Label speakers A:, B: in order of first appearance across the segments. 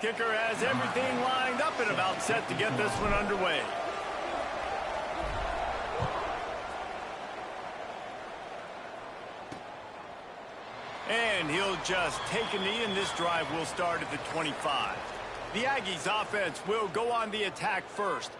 A: Kicker has everything lined up and about set to get this one underway. And he'll just take a knee, and this drive will start at the 25. The Aggies offense will go on the attack first.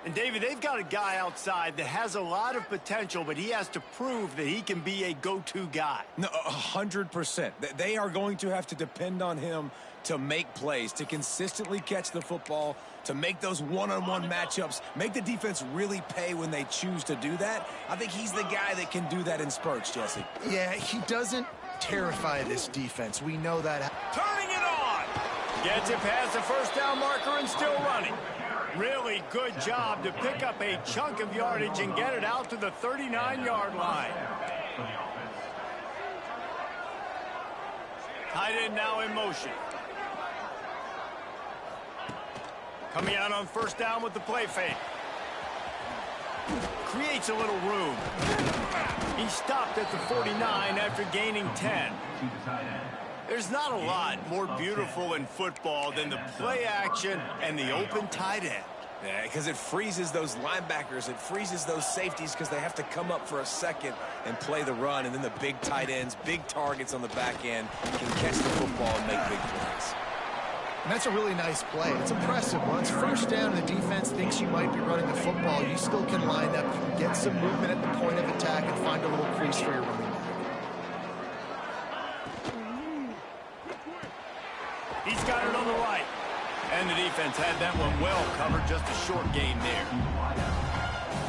A: And, David, they've got a guy outside that has a lot of potential, but he has to prove that he can be a go-to guy.
B: No, 100%. They are going to have to depend on him to make plays, to consistently catch the football, to make those one-on-one matchups, make the defense really pay when they choose to do that. I think he's the guy that can do that in spurts, Jesse.
C: Yeah, he doesn't terrify this defense. We know that.
A: Turning it on. Gets it past the first down marker and still running. Really good job to pick up a chunk of yardage and get it out to the 39-yard line. Tight end now in motion. Coming out on first down with the play fake. Creates a little room. He stopped at the 49 after gaining 10. There's not a lot more beautiful in football than the play action and the open tight end.
B: Yeah, because it freezes those linebackers. It freezes those safeties because they have to come up for a second and play the run. And then the big tight ends, big targets on the back end can catch the football and make big plays.
C: And that's a really nice play. It's impressive. Once first down and the defense thinks you might be running the football, you still can line up, get some movement at the point of attack, and find a little crease for your running back.
A: He's got it on the right. And the defense had that one well covered, just a short gain there.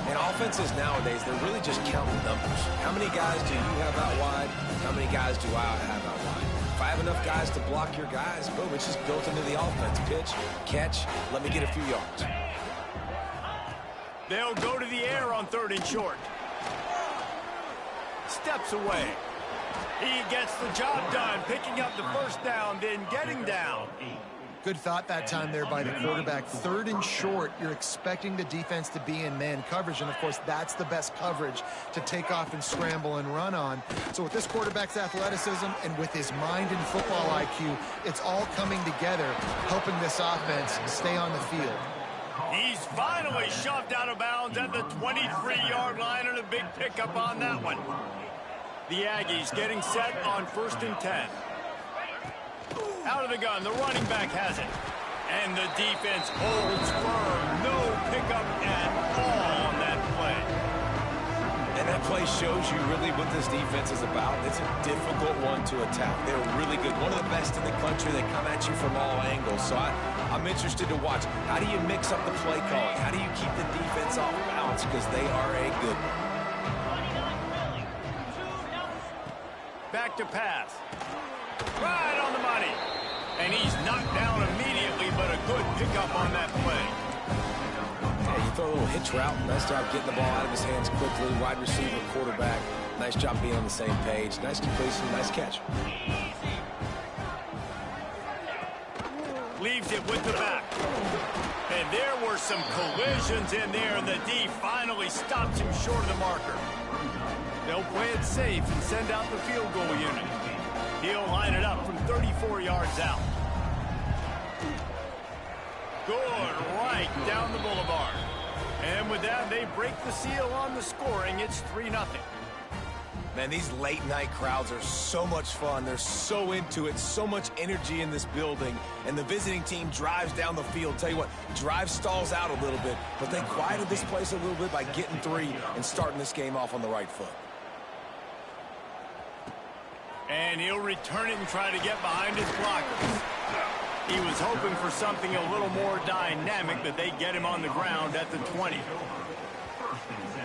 B: And offenses nowadays, they're really just counting numbers. How many guys do you have out wide? How many guys do I have out wide? If I have enough guys to block your guys, boom, it's just built into the offense. Pitch, catch, let me get a few yards.
A: They'll go to the air on 3rd and short. Steps away. He gets the job done, picking up the first down, then getting down.
C: Good thought that time there by the quarterback. 3rd and short, you're expecting the defense to be in man coverage, and of course that's the best coverage to take off and scramble and run on. So with this quarterback's athleticism and with his mind and football IQ, it's all coming together, helping this offense stay on the field.
A: He's finally shoved out of bounds at the 23-yard line, and a big pickup on that one. The Aggies getting set on 1st and 10. Out of the gun, the running back has it. And the defense holds firm. No pickup at all on that play.
B: And that play shows you really what this defense is about. It's a difficult one to attack. They're really good. One of the best in the country. They come at you from all angles. So I'm interested to watch. How do you mix up the play calling? How do you keep the defense off balance? Because they are a good one.
A: Back to pass. Right on the money. And he's knocked down immediately, but a good pickup on that play.
B: Yeah, you throw a little hitch route. Nice job getting the ball out of his hands quickly. Wide receiver, quarterback. Nice job being on the same page. Nice completion, nice catch.
A: Leaves it with the back. And there were some collisions in there, and the D finally stops him short of the marker. They'll play it safe and send out the field goal unit. He'll line it up from 34 yards out. Good, right down the boulevard. And with that, they break the seal on the scoring. It's 3-0.
B: Man, these late-night crowds are so much fun. They're so into it, so much energy in this building. And the visiting team drives down the field. Tell you what, drive stalls out a little bit, but they quieted this place a little bit by getting 3 and starting this game off on the right foot.
A: And he'll return it and try to get behind his blockers. He was hoping for something a little more dynamic, but they get him on the ground at the 20.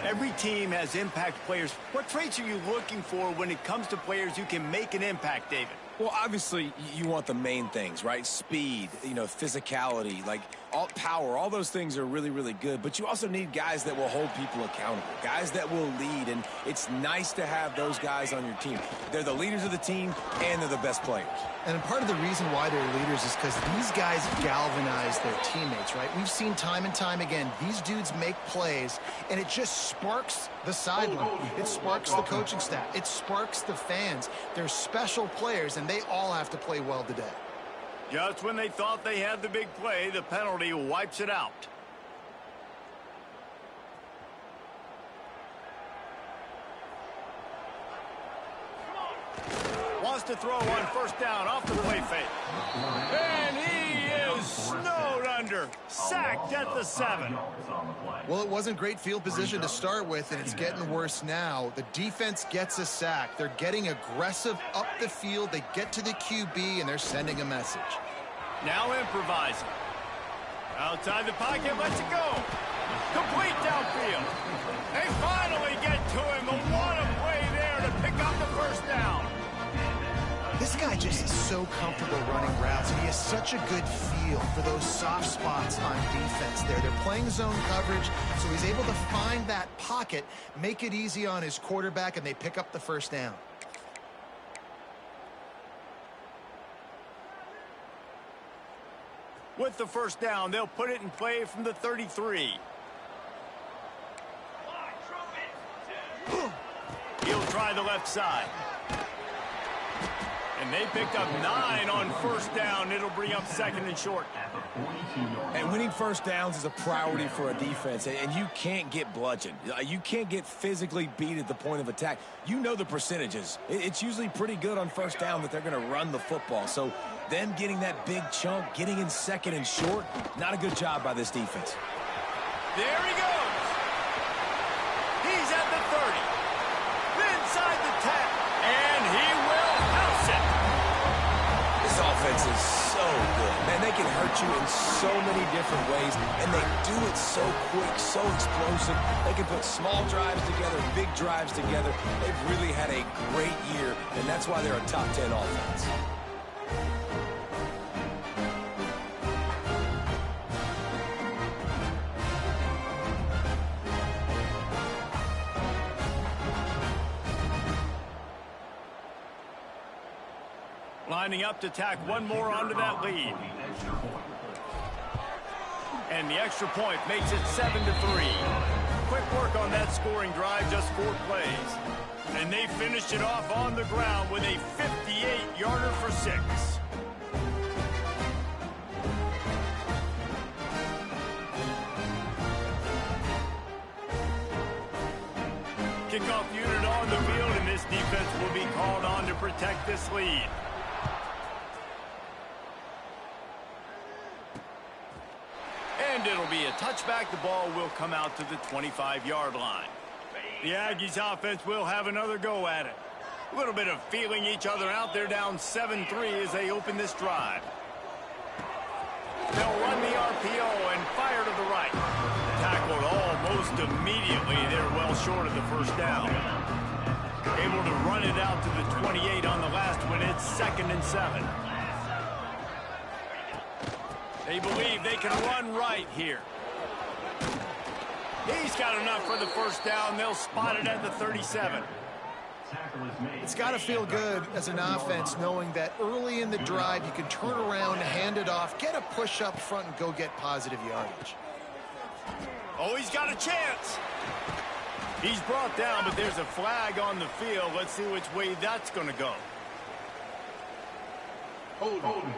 A: Every team has impact players. What traits are you looking for when it comes to players who can make an impact, David?
B: Well, obviously, you want the main things, right? Speed, physicality, like all power, all those things are really, really good. But you also need guys that will hold people accountable, guys that will lead. And it's nice to have those guys on your team. They're the leaders of the team, and they're the best players.
C: And part of the reason why they're leaders is because these guys galvanize their teammates, right? We've seen time and time again, these dudes make plays, and it just sparks the sideline. It sparks the coaching staff. It sparks the fans. They're special players, and they all have to play well today.
A: Just when they thought they had the big play, the penalty wipes it out. Wants to throw on first down off the play fake. And he is snowed under. Sacked at the 7.
C: Well, it wasn't great field position to start with, and it's getting worse now. The defense gets a sack. They're getting aggressive up the field. They get to the QB, and they're sending a message.
A: Now improvising. Outside the pocket, lets it go. Complete downfield. They finally get to him. What a play there to pick up the first down.
C: This guy just is so comfortable running routes, and he has such a good feel for those soft spots on defense there. They're playing zone coverage, so he's able to find that pocket, make it easy on his quarterback, and they pick up the first down.
A: With the first down, they'll put it in play from the 33. He'll try the left side. And they picked up 9 on first down. It'll bring up second and short.
B: And winning first downs is a priority for a defense, and you can't get bludgeoned. You can't get physically beat at the point of attack. You know the percentages. It's usually pretty good on first down that they're going to run the football. So them getting that big chunk, getting in second and short, not a good job by this defense.
A: There he goes. He's at the 30. Inside the 10. And he will house it.
B: This offense is so good. Man, they can hurt you in so many different ways, and they do it so quick, so explosive. They can put small drives together, big drives together. They've really had a great year, and that's why they're a top 10 offense.
A: Lining up to tack one more onto that lead. And the extra point makes it 7-3. Quick work on that scoring drive, just 4 plays. And they finished it off on the ground with a 58-yarder for 6. Kickoff unit on the field, and this defense will be called on to protect this lead. And it'll be a touchback. The ball will come out to the 25-yard line. The Aggies offense will have another go at it. A little bit of feeling each other out. They're down 7-3 as they open this drive. They'll run the RPO and fire to the right. Tackled almost immediately. They're well short of the first down. Able to run it out to the 28 on the last one. It's 2nd and 7. They believe they can run right here. He's got enough for the first down. They'll spot it at the 37.
C: It's got to feel good as an offense knowing that early in the drive you can turn around, hand it off, get a push up front, and go get positive yardage.
A: Oh, he's got a chance. He's brought down, but there's a flag on the field. Let's see which way that's going to go.
D: Hold on.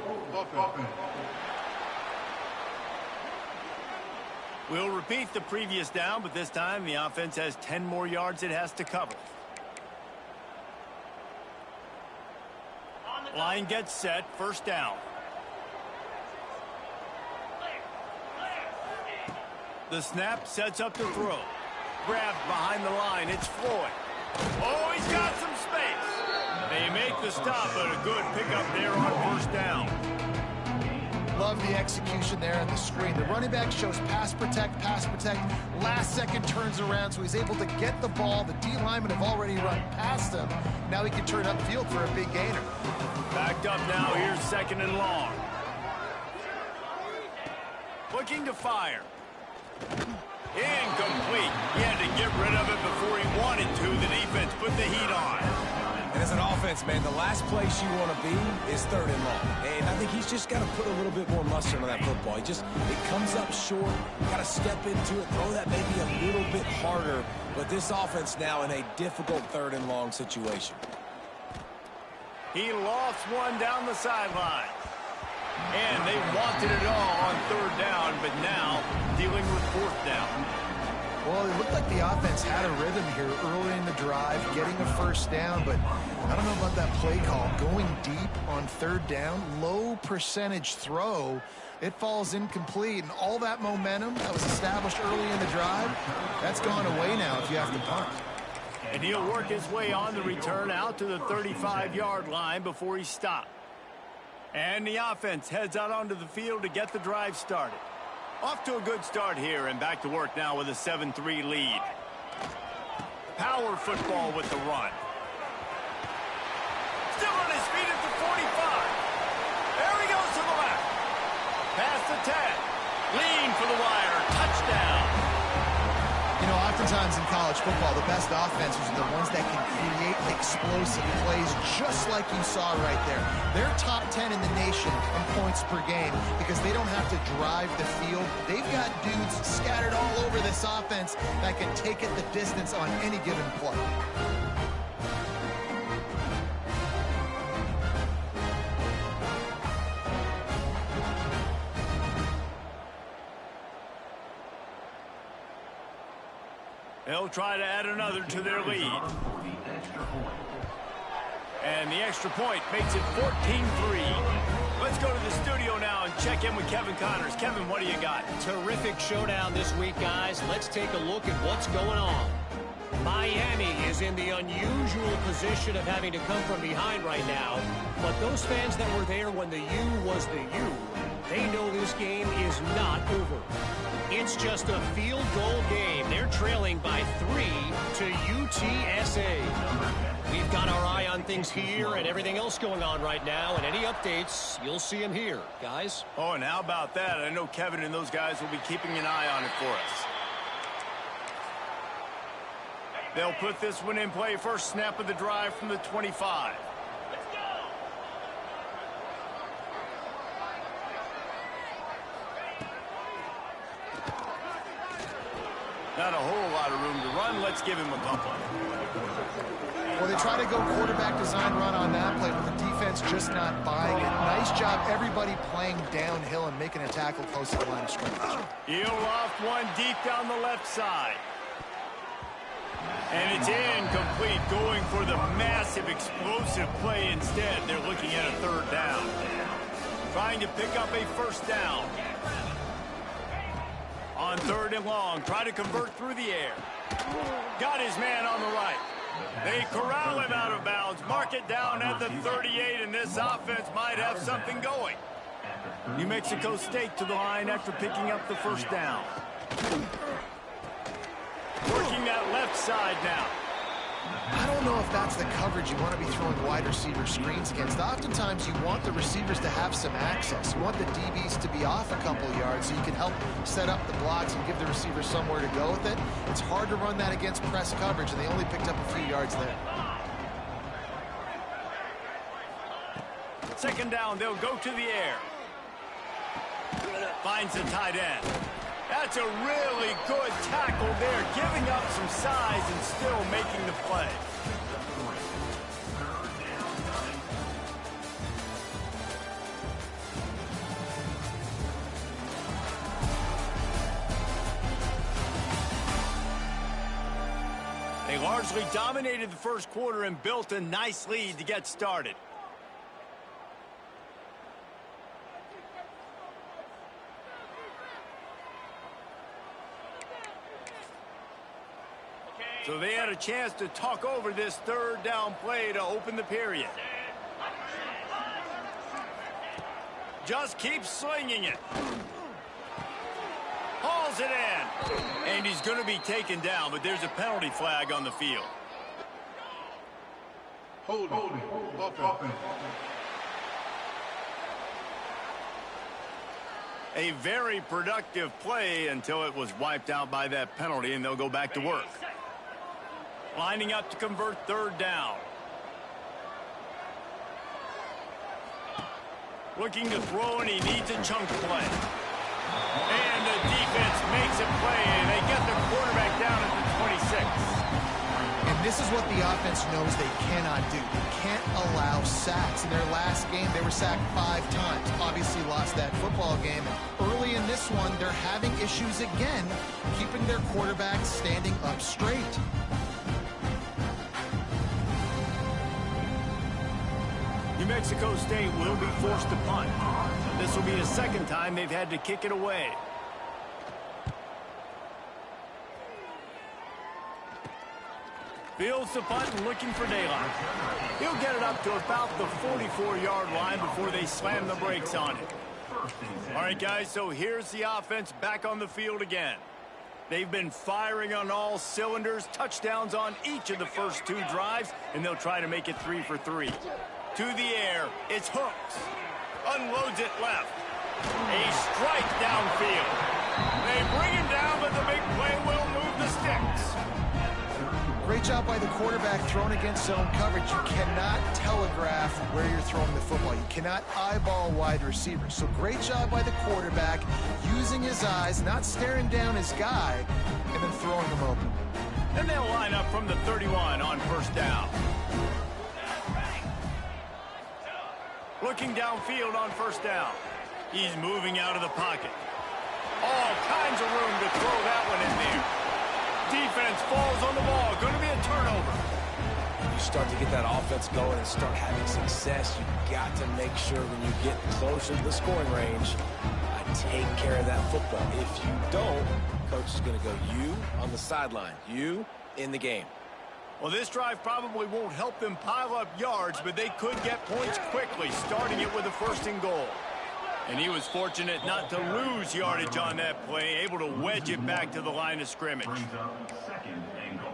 A: We'll repeat the previous down, but this time the offense has 10 more yards it has to cover. Line gets set, first down. The snap sets up the throw. Grabbed behind the line, it's Floyd. Oh, he's got some space. They make the stop, but a good pickup there on first down.
C: Love the execution there on the screen. The running back shows pass protect. Last second turns around, so he's able to get the ball. The D linemen have already run past him. Now he can turn upfield for a big gainer.
A: Backed up now, here's 2nd and long. Looking to fire. Incomplete. He had to get rid of it before he wanted to. The defense put the heat on.
B: And as an offense, man, the last place you want to be is 3rd and long. And I think he's just got to put a little bit more mustard on that football. It comes up short. Got to step into it, throw that maybe a little bit harder. But this offense now in a difficult 3rd and long situation.
A: He lofts one down the sideline. And they wanted it all on third down, but now dealing with fourth down.
C: Well, it looked like the offense had a rhythm here early in the drive, getting a first down, but I don't know about that play call. Going deep on third down, low percentage throw, it falls incomplete, and all that momentum that was established early in the drive, that's gone away now if you have to punt.
A: And he'll work his way on the return out to the 35-yard line before he's stopped. And the offense heads out onto the field to get the drive started. Off to a good start here, and back to work now with a 7-3 lead. Power football with the run. Still on his feet at the 45. There he goes to the left. Past the 10. Lean for the wire. Touchdown.
C: You know, oftentimes in college football, the best offenses are the ones that can create explosive plays just like you saw right there. They're top 10 in the nation in points per game because they don't have to drive the field. They've got dudes scattered all over this offense that can take it the distance on any given play.
A: They'll try to add another to their lead. And the extra point makes it 14-3. Let's go to the studio now and check in with Kevin Connors. Kevin, what do you got?
E: Terrific showdown this week, guys. Let's take a look at what's going on. Miami is in the unusual position of having to come from behind right now. But those fans that were there when the U was the U, they know this game is not over. It's just a field goal game. They're trailing by 3 to UTSA. We've got our eye on things here and everything else going on right now. And any updates, you'll see them here, guys.
A: Oh, and how about that? I know Kevin and those guys will be keeping an eye on it for us. They'll put this one in play. First snap of the drive from the 25. Not a whole lot of room to run. Let's give him a couple.
C: Well, they try to go quarterback design run on that play, but the defense just not buying it. Nice job, everybody playing downhill and making a tackle close to the line of scrimmage.
A: He'll loft one deep down the left side. And it's incomplete, going for the massive explosive play instead. They're looking at a third down. Trying to pick up a first down. On third and long, try to convert through the air. Got his man on the right. They corral him out of bounds, mark it down at the 38, and this offense might have something going. New Mexico State to the line after picking up the first down. Working that left side now.
C: I don't know if that's the coverage you want to be throwing wide receiver screens against. Oftentimes, you want the receivers to have some access. You want the DBs to be off a couple yards so you can help set up the blocks and give the receivers somewhere to go with it. It's hard to run that against press coverage, and they only picked up a few yards there.
A: Second down, they'll go to the air. Finds the tight end. That's a really good tackle there, giving up some size and still making the play. They largely dominated the first quarter and built a nice lead to get started. So they had a chance to talk over this third down play to open the period. Just keeps slinging it. Hauls it in. And he's going to be taken down, but there's a penalty flag on the field.
D: Hold it. Offense.
A: A very productive play until it was wiped out by that penalty, and they'll go back to work. Lining up to convert third down. Looking to throw, and he needs a chunk play. And the defense makes a play, and they get the quarterback down at the 26.
C: In this is what the offense knows they cannot do. They can't allow sacks. In their last game, they were sacked 5 times. Obviously lost that football game. Early in this one, they're having issues again, keeping their quarterback standing up straight.
A: New Mexico State will be forced to punt. This will be the second time they've had to kick it away. Fields the punt and looking for daylight. He'll get it up to about the 44-yard line before they slam the brakes on it. All right, guys, so here's the offense back on the field again. They've been firing on all cylinders, touchdowns on each of the first 2 drives, and they'll try to make it 3 for 3. To the air, it's Hooks. Unloads it left. A strike downfield. They bring him down, but the big play will move the sticks.
C: Great job by the quarterback thrown against zone coverage. You cannot telegraph where you're throwing the football. You cannot eyeball wide receivers. So great job by the quarterback using his eyes, not staring down his guy, and then throwing him open.
A: And they'll line up from the 31 on first down. Looking downfield on first down. He's moving out of the pocket. All kinds of room to throw that one in there. Defense falls on the ball. Going to be a turnover.
B: You start to get that offense going and start having success, you've got to make sure when you get closer to the scoring range, take care of that football. If you don't, coach is going to go, you on the sideline, you in the game.
A: Well, this drive probably won't help them pile up yards, but they could get points quickly, starting it with a 1st and goal. And he was fortunate not to lose yardage on that play, able to wedge it back to the line of scrimmage.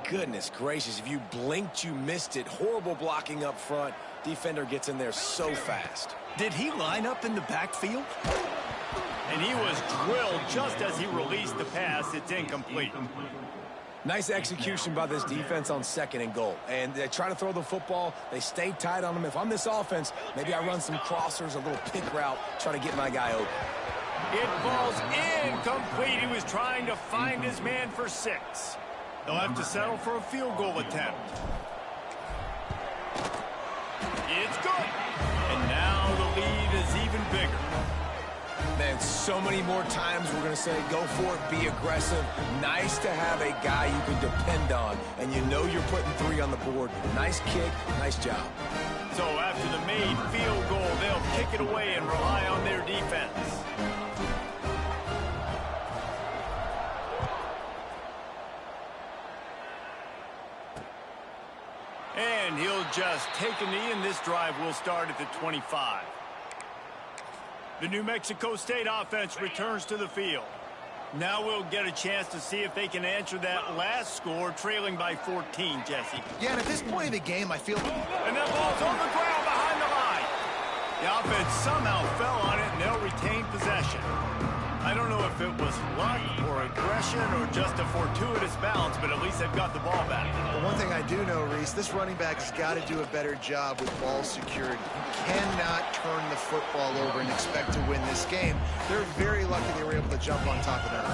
B: Goodness gracious, if you blinked, you missed it. Horrible blocking up front. Defender gets in there so fast.
A: Did he line up in the backfield? And he was drilled just as he released the pass. It's incomplete.
B: Nice execution by this defense on 2nd and goal. And they try to throw the football. They stay tight on them. If I'm this offense, maybe I run some crossers, a little pick route, try to get my guy open.
A: It falls incomplete. He was trying to find his man for 6. They'll have to settle for a field goal attempt. It's good. And now the lead is even bigger.
B: Man, so many more times we're going to say, go for it, be aggressive. Nice to have a guy you can depend on, and you know you're putting 3 on the board. Nice kick, nice job.
A: So after the made field goal, they'll kick it away and rely on their defense. And he'll just take a knee, and this drive will start at the 25. The New Mexico State offense returns to the field. Now we'll get a chance to see if they can answer that last score, trailing by 14, Jesse.
C: Yeah, and at this point of the game, I feel...
A: And that ball's on the ground behind the line. The offense somehow fell on it, and they'll retain possession. I don't know if it was luck or aggression or just a fortuitous bounce, but at least they've got the ball back.
C: But one thing I do know, Reese, this running back has got to do a better job with ball security. You cannot turn the football over and expect to win this game. They're very lucky they were able to jump on top of that.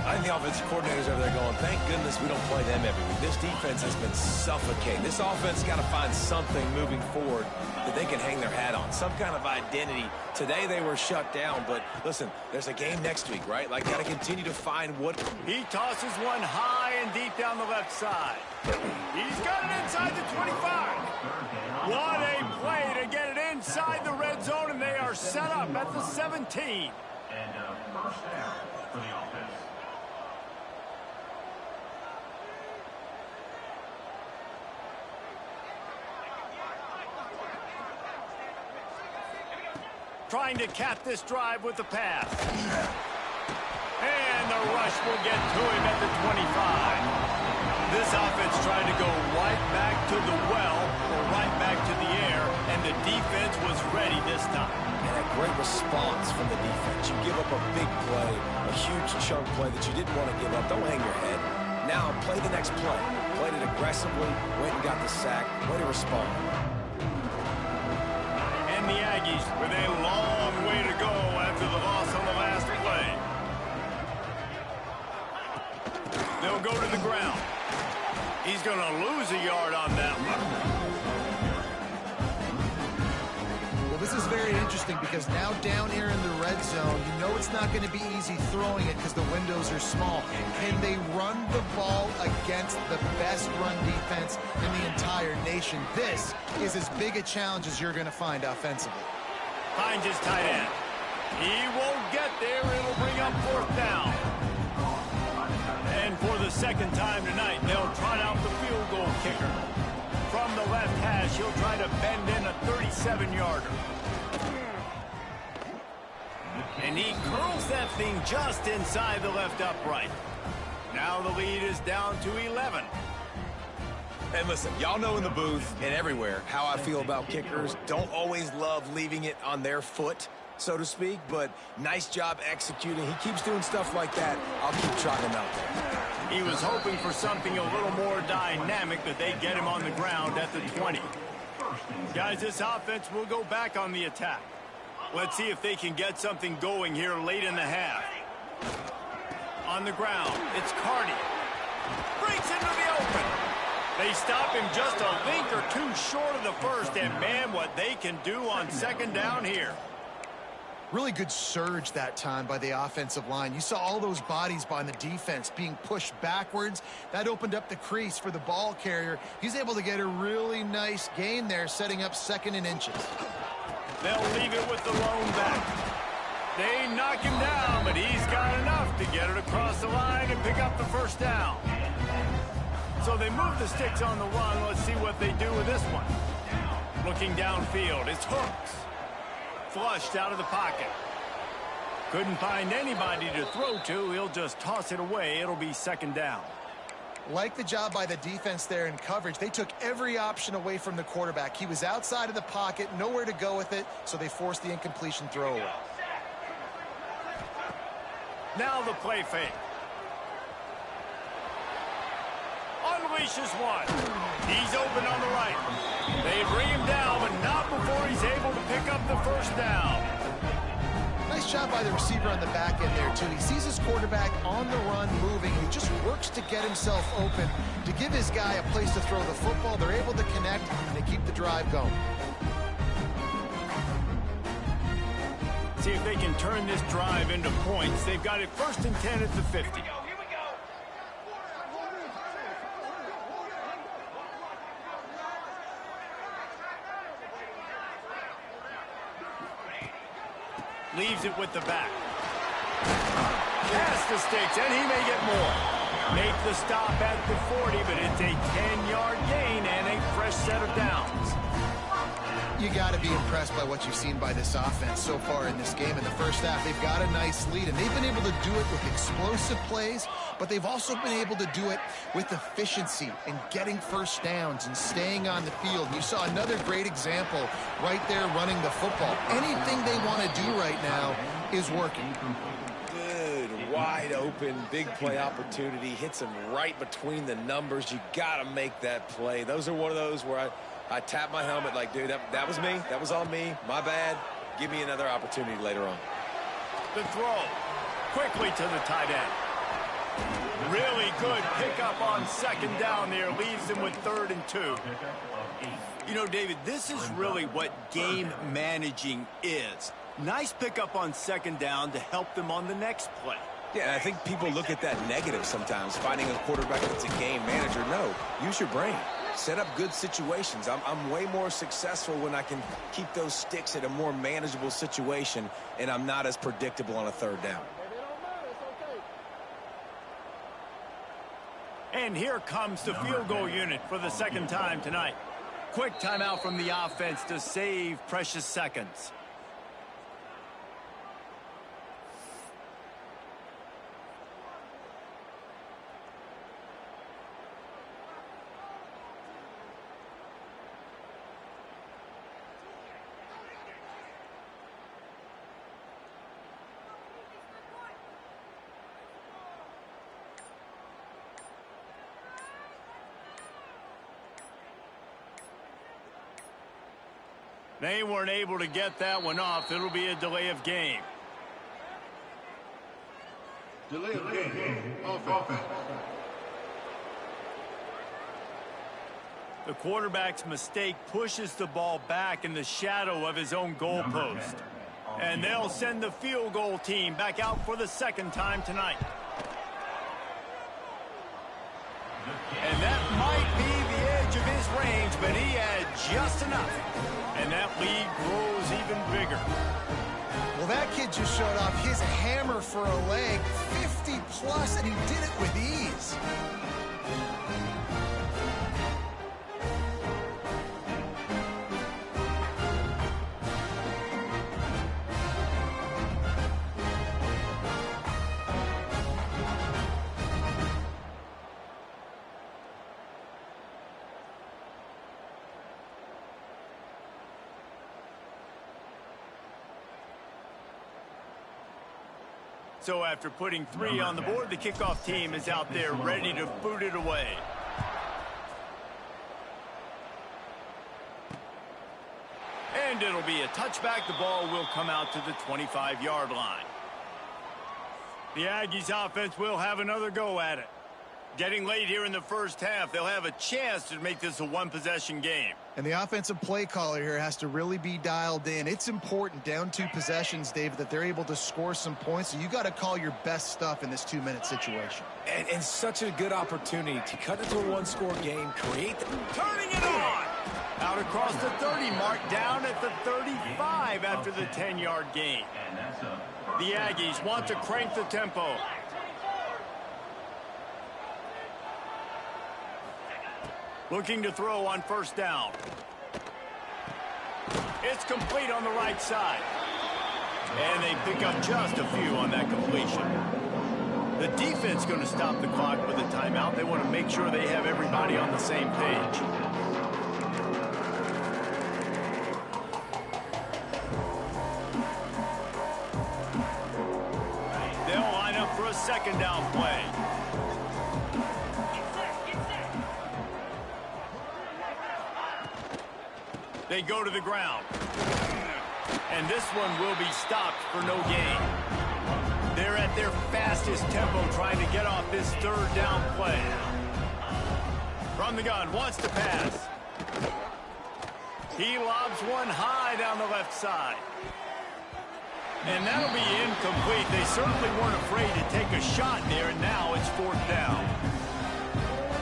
B: I think the offensive coordinators over there going, thank goodness we don't play them every week. This defense has been suffocating. This offense got to find something moving forward that they can hang their hat on, some kind of identity. Today they were shut down, but listen, there's a game next week, right? Like, got to continue to find what...
A: He tosses one high and deep down the left side. He's got it inside the 25. What a play to get it inside the red zone, and they are set up at the 17.
D: And first down for the offense.
A: Trying to cap this drive with the pass. And the rush will get to him at the 25. This offense tried to go right back to the well or right back to the air, and the defense was ready this time.
B: And a great response from the defense. You give up a big play, a huge chunk play that you didn't want to give up. Don't hang your head. Now play the next play. Played it aggressively, went and got the sack. Way to respond.
A: And the Aggies with a long way to go after the loss on the last play. They'll go to the ground. He's going to lose a yard on that one.
C: Well, this is very interesting because now down here in the red zone, you know it's not going to be easy throwing it because the windows are small. Can they run the ball against the best run defense in the entire nation? This is as big a challenge as you're going to find offensively.
A: Finds his tight end. He won't get there. It'll bring up 4th down. And for the second time tonight, they'll trot out the field goal kicker. From the left hash, he'll try to bend in a 37-yarder. And he curls that thing just inside the left upright. Now the lead is down to 11.
B: And listen, y'all know in the booth and everywhere how I feel about kickers. Don't always love leaving it on their foot, so to speak, but nice job executing. He keeps doing stuff like that. I'll keep trotting him out there.
A: He was hoping for something a little more dynamic, but they get him on the ground at the 20. Guys, this offense will go back on the attack. Let's see if they can get something going here late in the half. On the ground, it's Cardi. Breaks into the open. They stop him just a link or two short of the first, and man, what they can do on second down here.
C: Really good surge that time by the offensive line. You saw all those bodies by the defense being pushed backwards. That opened up the crease for the ball carrier. He's able to get a really nice gain there, setting up 2nd and inches.
A: They'll leave it with the lone back. They knock him down, but he's got enough to get it across the line and pick up the 1st down. So they move the sticks on the run. Let's see what they do with this one. Looking downfield, it's Hooks. Flushed out of the pocket. Couldn't find anybody to throw to. He'll just toss it away. It'll be 2nd down.
C: Like the job by the defense there in coverage. They took every option away from the quarterback. He was outside of the pocket, nowhere to go with it, so they forced the incompletion throw away.
A: Now the play fake. Unleashes one. He's open on the right. They bring him down, but not before he's able to pick up the 1st down.
C: Nice job by the receiver on the back end there, too. He sees his quarterback on the run moving. He just works to get himself open to give his guy a place to throw the football. They're able to connect, and they keep the drive going.
A: See if they can turn this drive into points. They've got it 1st and 10 at the 50. Leaves it with the back. Past the sticks, and he may get more. Make the stop at the 40, but it's a 10-yard gain and a fresh set of downs.
C: You got to be impressed by what you've seen by this offense so far in this game. In the first half, they've got a nice lead, and they've been able to do it with explosive plays, but they've also been able to do it with efficiency and getting 1st downs and staying on the field. You saw another great example right there running the football. Anything they want to do right now is working.
B: Good, wide open, big play opportunity. Hits him right between the numbers. You got to make that play. Those are one of those where I tap my helmet like, dude, that was me. That was on me. My bad. Give me another opportunity later on.
A: The throw. Quickly to the tight end. Really good pickup on 2nd down there. Leaves them with 3rd and 2. You know, David, this is really what game managing is. Nice pickup on 2nd down to help them on the next play.
B: Yeah, I think people look at that negative sometimes, finding a quarterback that's a game manager. No, use your brain. Set up good situations. I'm way more successful when I can keep those sticks at a more manageable situation, and I'm not as predictable on a 3rd down.
A: And here comes the field goal unit for the 2nd time tonight. Quick timeout from the offense to save precious seconds. They weren't able to get that one off. It'll be a delay of game.
D: Delay of game. Offense.
A: The quarterback's mistake pushes the ball back in the shadow of his own goalpost. And they'll send the field goal team back out for the second time tonight. And that might be the edge of his range, but he had just enough. And that lead grows even bigger.
C: Well, that kid just showed off his hammer for a leg, 50 plus, and he did it with ease.
A: So after putting 3 on the board, the kickoff team is out there ready to boot it away. And it'll be a touchback. The ball will come out to the 25-yard line. The Aggies offense will have another go at it. Getting late here in the first half, they'll have a chance to make this a one-possession game.
C: And the offensive play caller here has to really be dialed in. It's important, down 2 possessions, David, that they're able to score some points. So you got to call your best stuff in this 2-minute situation.
B: And such a good opportunity to cut into a one-score game, create the...
A: Turning it on! Out across the 30 mark, down at the 35 after the 10-yard gain. The Aggies want to crank the tempo. Looking to throw on first down. It's complete on the right side. And they pick up just a few on that completion. The defense going to stop the clock with a timeout. They want to make sure they have everybody on the same page. They'll line up for a second down play. They go to the ground. And this one will be stopped for no gain. They're at their fastest tempo trying to get off this third down play. From the gun, wants to pass. He lobs one high down the left side. And that'll be incomplete. They certainly weren't afraid to take a shot there, and now it's fourth down.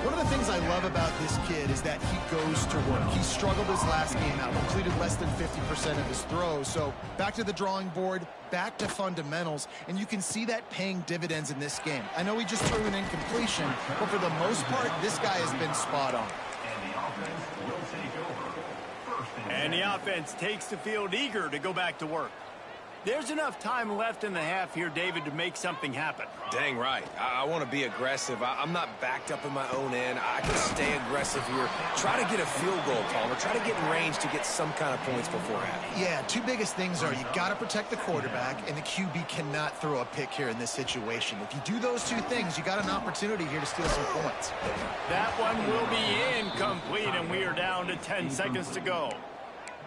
C: One of the things I love about this kid is that he goes to work. He struggled his last game out, completed less than 50% of his throws. So back to the drawing board, back to fundamentals, and you can see that paying dividends in this game. I know he just threw an incompletion, but for the most part, this guy has been spot on.
A: And the offense takes the field eager to go back to work. There's enough time left in the half here, David, to make something happen.
B: Dang right. I want to be aggressive. I'm not backed up in my own end. I can stay aggressive here. Try to get a field goal, Palmer. Try to get in range to get some kind of points before half.
C: Yeah, 2 biggest things are you got to protect the quarterback, and the QB cannot throw a pick here in this situation. If you do those 2 things, you got an opportunity here to steal some points.
A: That one will be incomplete, and we are down to 10 seconds to go.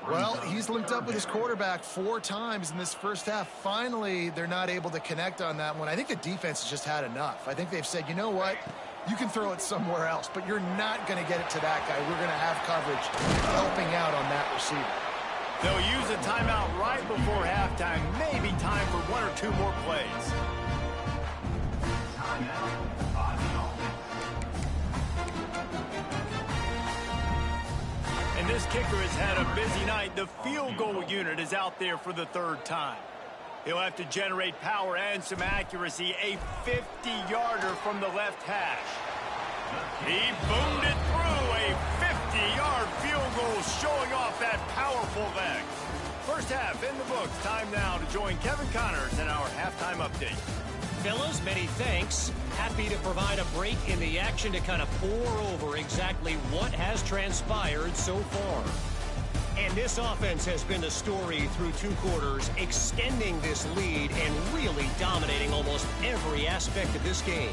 C: Well, he's linked up with his quarterback 4 times in this first half. Finally, they're not able to connect on that one. I think the defense has just had enough. I think they've said, you know what? You can throw it somewhere else, but you're not going to get it to that guy. We're going to have coverage helping out on that receiver.
A: They'll use a timeout right before halftime. Maybe time for 1 or 2 more plays. And this kicker has had a busy night. The field goal unit is out there for the 3rd time. He'll have to generate power and some accuracy. A 50-yarder from the left hash. He boomed it through. A 50-yard field goal showing off that powerful leg. First half in the books. Time now to join Kevin Connors in our halftime update.
E: Fellas, many thanks. Happy to provide a break in the action to kind of pour over exactly what has transpired so far. And this offense has been the story through 2 quarters, extending this lead and really dominating almost every aspect of this game.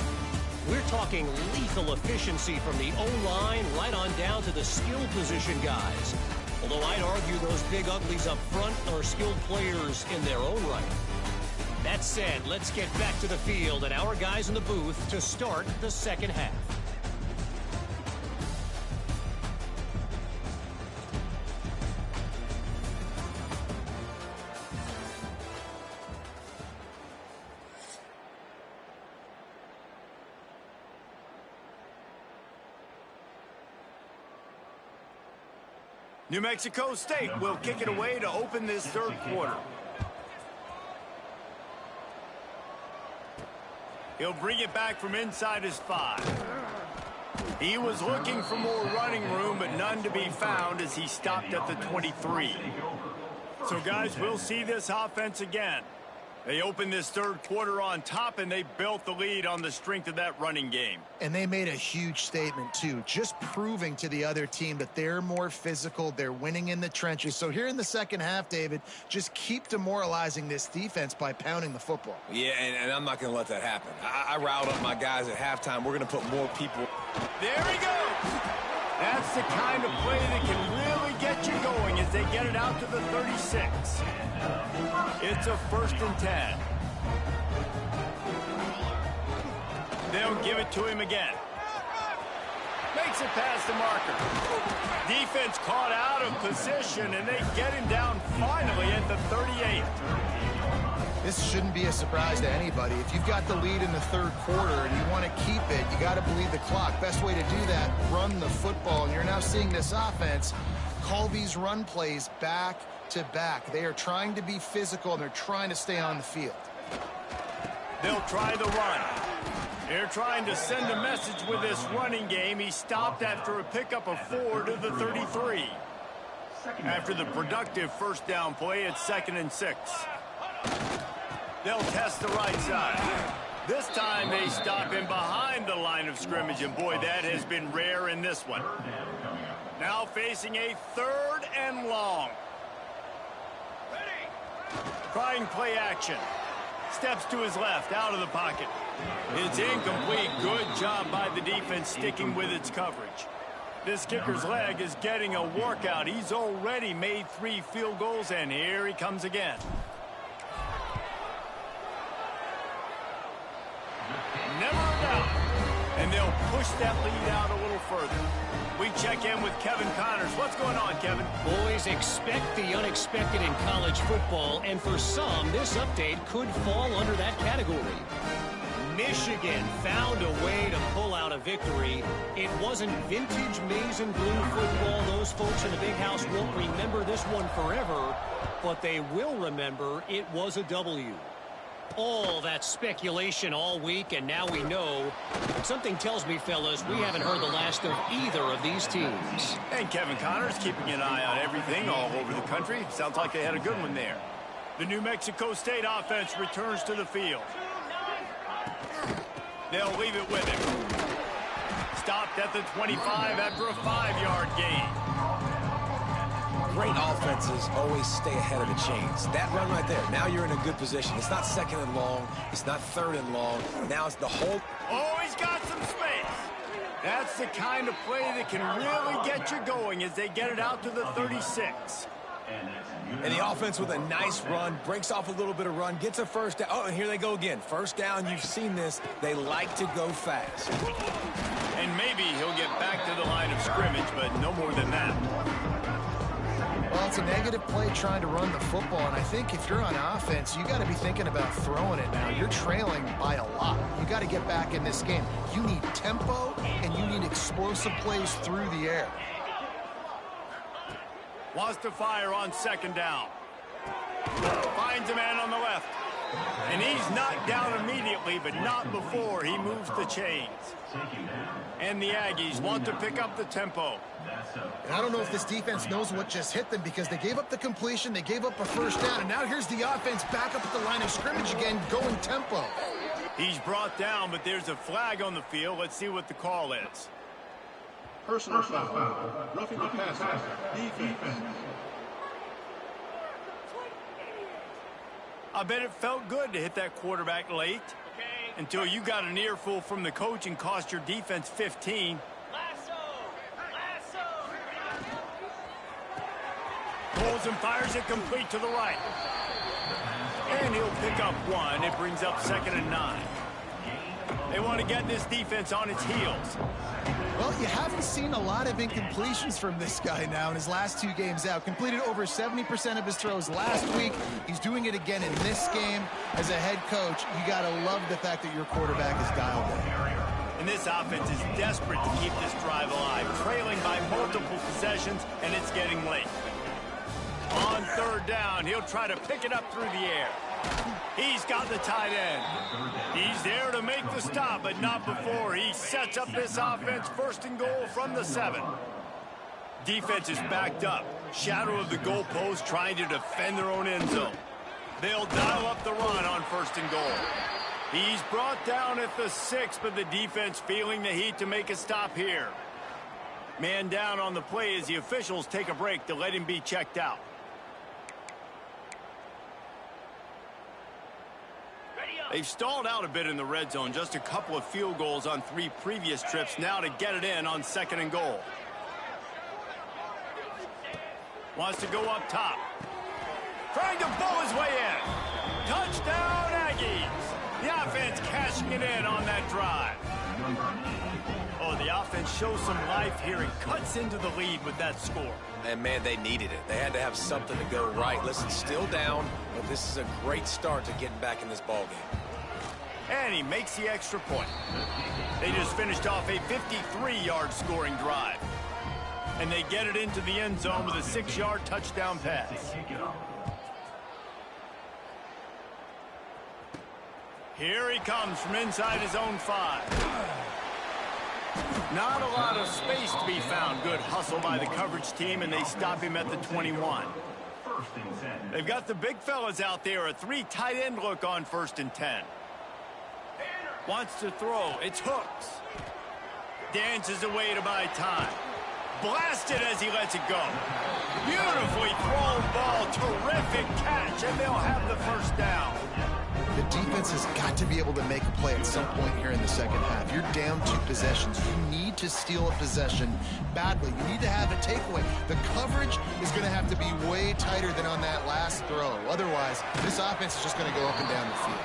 E: We're talking lethal efficiency from the O-line right on down to the skill position guys. Although I'd argue those big uglies up front are skilled players in their own right. That said, let's get back to the field and our guys in the booth to start the second half.
A: New Mexico State will kick it away to open this third quarter. He'll bring it back from inside his 5. He was looking for more running room, but none to be found as he stopped at the 23. So, guys, we'll see this offense again. They opened this third quarter on top, and they built the lead on the strength of that running game.
C: And they made a huge statement, too, just proving to the other team that they're more physical, they're winning in the trenches. So here in the second half, David, just keep demoralizing this defense by pounding the football.
B: Yeah, and I'm not going to let that happen. I riled up my guys at halftime. We're going to put more people.
A: There he goes. That's the kind of play that can really get you going as they get it out to the 36. It's a 1st and 10. They'll give it to him again. Makes it past the marker. Defense caught out of position, and they get him down finally at the 38.
C: This shouldn't be a surprise to anybody. If you've got the lead in the third quarter and you want to keep it, you got to bleed the clock. Best way to do that, run the football. And you're now seeing this offense call these run plays back to back. They are trying to be physical, and they're trying to stay on the field.
A: They'll try the run. They're trying to send a message with this running game. He stopped after a pickup of 4 to the 33. After the productive first down play, it's 2nd and 6. They'll test the right side. This time they stop him behind the line of scrimmage, and boy, that has been rare in this one. Now facing a 3rd and long. Trying play action. Steps to his left, out of the pocket. It's incomplete. Good job by the defense sticking with its coverage. This kicker's leg is getting a workout. He's already made 3 field goals, and here he comes again. Never a doubt. And they'll push that lead out a little further. We check in with Kevin Connors. What's going on, Kevin?
E: Boys, expect the unexpected in college football, and for some, this update could fall under that category. Michigan found a way to pull out a victory. It wasn't vintage maize and blue football. Those folks in the big house won't remember this one forever, but they will remember it was a W. All that speculation all week, and now we know. Something tells me, fellas, we haven't heard the last of either of these teams.
A: And Kevin Connors keeping an eye on everything all over the country. Sounds like they had a good one there. The New Mexico State offense returns to the field. They'll leave it with him. Stopped at the 25 after a 5-yard gain.
B: Great offenses always stay ahead of the chains. That run right there, now you're in a good position. It's not 2nd and long. It's not 3rd and long. Now it's the whole.
A: Oh, he's got some space. That's the kind of play that can really get you going as they get it out to the 36.
B: And the offense with a nice run, breaks off a little bit of run, gets a 1st down. Oh, and here they go again. 1st down, you've seen this. They like to go fast.
A: And maybe he'll get back to the line of scrimmage, but no more than that.
C: Well, it's a negative play trying to run the football, and I think if you're on offense, you got to be thinking about throwing it now. You're trailing by a lot. You got to get back in this game. You need tempo, and you need explosive plays through the air.
A: Wants to fire on 2nd down. Finds a man on the left. And he's knocked down immediately, but not before he moves the chains. And the Aggies want to pick up the tempo.
C: And I don't know if this defense knows what just hit them, because they gave up the completion, they gave up a 1st down, and now here's the offense back up at the line of scrimmage again, going tempo.
A: He's brought down, but there's a flag on the field. Let's see what the call is.
D: Personal foul. Roughing the passer. Defense.
A: I bet it felt good to hit that quarterback late until you got an earful from the coach and cost your defense 15. Pulls and fires it complete to the right. And he'll pick up 1. It brings up 2nd and 9. They want to get this defense on its heels.
C: Well, you haven't seen a lot of incompletions from this guy now in his last 2 games out. Completed over 70% of his throws last week. He's doing it again in this game. As a head coach, you got to love the fact that your quarterback is dialed in.
A: And this offense is desperate to keep this drive alive, trailing by multiple possessions, and it's getting late. On third down, he'll try to pick it up through the air. He's got the tight end. He's there to make the stop, but not before he sets up this offense 1st and goal from the 7. Defense is backed up. Shadow of the goalpost trying to defend their own end zone. They'll dial up the run on 1st and goal. He's brought down at the 6, but the defense feeling the heat to make a stop here. Man down on the play as the officials take a break to let him be checked out. They've stalled out a bit in the red zone. Just a couple of field goals on 3 previous trips now to get it in on 2nd and goal. Wants to go up top. Trying to bull his way in. Touchdown, Aggies. The offense cashing it in on that drive. Oh, the offense shows some life here and cuts into the lead with that score.
B: And, man, they needed it. They had to have something to go right. Listen, still down, but this is a great start to getting back in this ballgame.
A: And he makes the extra point. They just finished off a 53-yard scoring drive. And they get it into the end zone with a 6-yard touchdown pass. Here he comes from inside his own 5. Not a lot of space to be found. Good hustle by the coverage team, and they stop him at the 21. They've got the big fellas out there. A 3 tight end look on 1st and 10. Wants to throw. It's Hooks. Dances away to buy time. Blasted as he lets it go. Beautifully thrown ball. Terrific catch, and they'll have the 1st down.
C: The defense has got to be able to make a play at some point here in the 2nd half. You're down 2 possessions. You need to steal a possession badly. You need to have a takeaway. The coverage is going to have to be way tighter than on that last throw. Otherwise, this offense is just going to go up and down the field.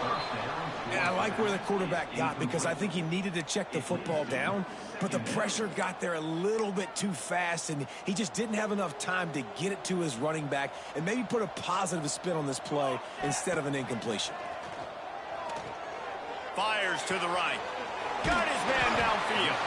B: Yeah, I like where the quarterback got because I think he needed to check the football down, but the pressure got there a little bit too fast, and he just didn't have enough time to get it to his running back and maybe put a positive spin on this play instead of an incompletion.
A: Fires to the right. Got his man downfield.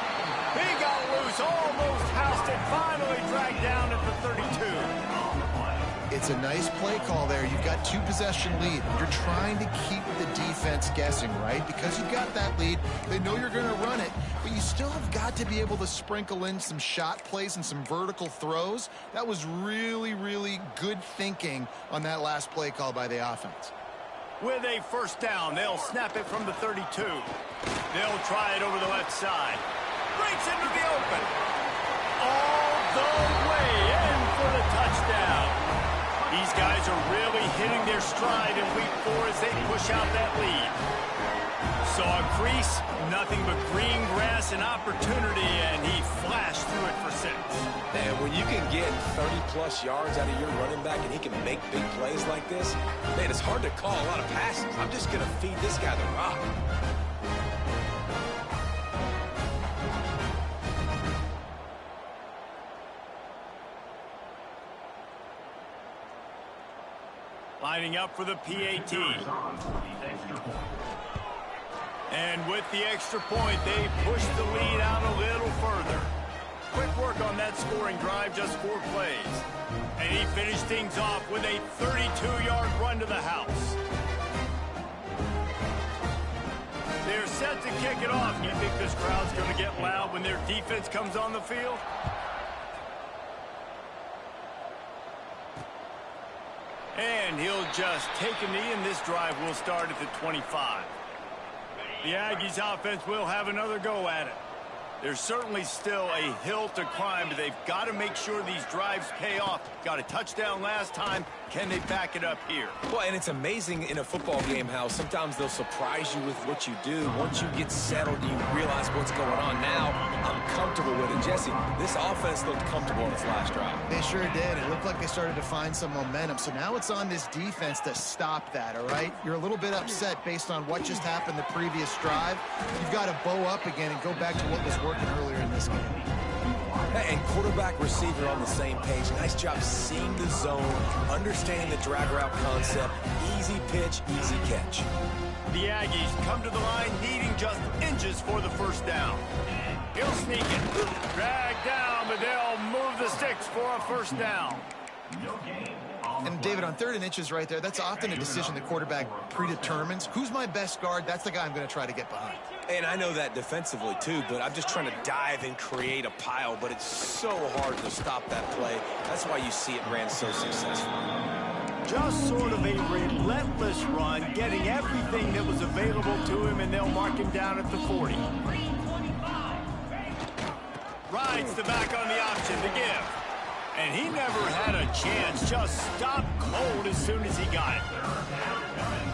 A: He got loose, almost housed it, finally dragged down at the 32.
C: It's a nice play call there. You've got 2 possession lead. You're trying to keep the defense guessing, right? Because you've got that lead. They know you're going to run it, but you still have got to be able to sprinkle in some shot plays and some vertical throws. That was really, really good thinking on that last play call by the offense.
A: With a 1st down, they'll snap it from the 32. They'll try it over the left side. Breaks into the open. All the way in for the touchdown. These guys are really hitting their stride in week 4 as they push out that lead. Saw a crease, nothing but green grass and opportunity, and he flashed through it for 6.
B: And when you can get 30-plus yards out of your running back and he can make big plays like this, man, it's hard to call a lot of passes. I'm just going to feed this guy the rock.
A: Lining up for the PAT. And with the extra point, they push the lead out a little further. Quick work on that scoring drive, just 4 plays. And he finished things off with a 32-yard run to the house. They're set to kick it off. You think this crowd's going to get loud when their defense comes on the field? And he'll just take a knee, and this drive will start at the 25. The Aggies offense will have another go at it. There's certainly still a hill to climb, but they've got to make sure these drives pay off. Got a touchdown last time. Can they back it up here?
B: Well, and it's amazing in a football game how sometimes they'll surprise you with what you do. Once you get settled, you realize what's going on. Now, I'm comfortable with it. Jesse, this offense looked comfortable in its last drive.
C: They sure did. It looked like they started to find some momentum. So now it's on this defense to stop that, all right? You're a little bit upset based on what just happened the previous drive. You've got to bow up again and go back to what was working earlier in this game.
B: And quarterback, receiver on the same page. Nice job seeing the zone, understanding the drag route concept. Easy pitch, easy catch.
A: The Aggies come to the line needing just inches for the first down. He'll sneak it. Drag down, but they'll move the sticks for a first down.
C: And David, on 3rd and inches right there, that's often a decision the quarterback predetermines. Who's my best guard? That's the guy I'm going to try to get behind.
B: And I know that defensively too, but I'm just trying to dive and create a pile, but it's so hard to stop that play. That's why you see it ran so successful.
A: Just sort of a relentless run, getting everything that was available to him, and they'll mark him down at the 40. Rides the back on the option to give. And he never had a chance, just stopped cold as soon as he got it.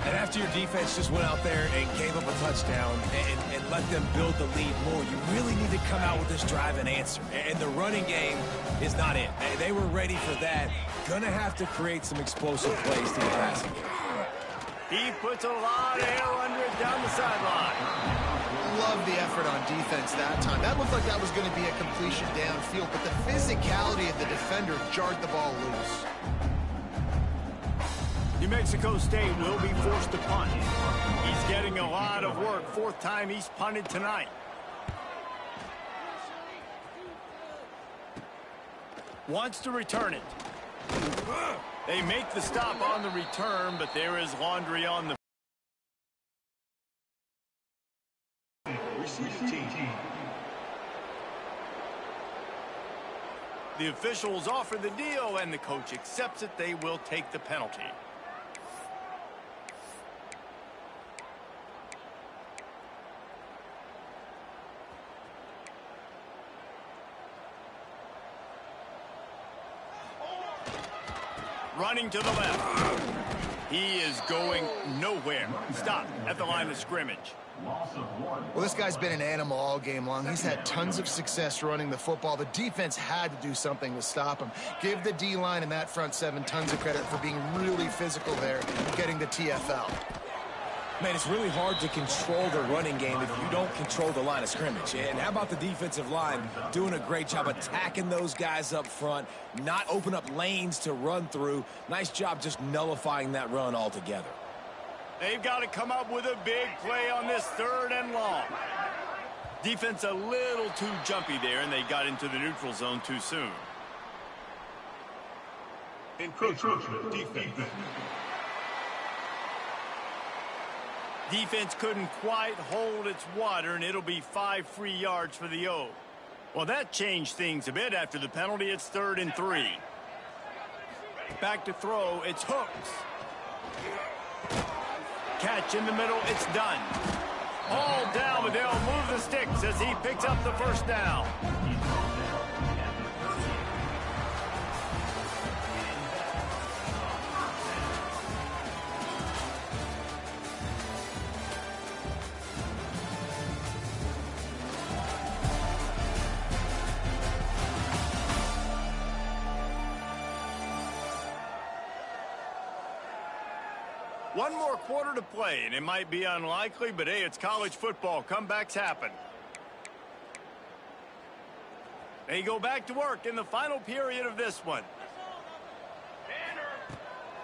B: And after your defense just went out there and gave up a touchdown and let them build the lead more, you really need to come out with this drive and answer. And the running game is not it. They were ready for that. Gonna have to create some explosive plays to the passing game.
A: He puts a lot of air under it down the sideline.
C: Love the effort on defense that time. That looked like that was going to be a completion downfield, but the physicality of the defender jarred the ball loose.
A: New Mexico State will be forced to punt. He's getting a lot of work. 4th time he's punted tonight. Wants to return it. They make the stop on the return, but there is laundry on the The officials offer the deal, and the coach accepts it. They will take the penalty. Running to the left. He is going nowhere. Stop at the line of scrimmage.
C: Well, this guy's been an animal all game long. He's had tons of success running the football. The defense had to do something to stop him. Give the D-line and that front 7 tons of credit for being really physical there, getting the TFL.
B: Man, it's really hard to control the running game if you don't control the line of scrimmage. And how about the defensive line doing a great job attacking those guys up front, not open up lanes to run through. Nice job just nullifying that run altogether.
A: They've got to come up with a big play on this 3rd and long. Defense a little too jumpy there, and they got into the neutral zone too soon.
D: Encroachment defense.
A: Defense couldn't quite hold its water, and it'll be 5 free yards for the O. Well, that changed things a bit after the penalty. It's 3rd and 3. Back to throw. It's Hooks. Catch in the middle. It's done. All down, but they'll move the sticks as he picks up the first down. One more quarter to play, and it might be unlikely, but hey, it's college football. Comebacks happen. They go back to work in the final period of this one.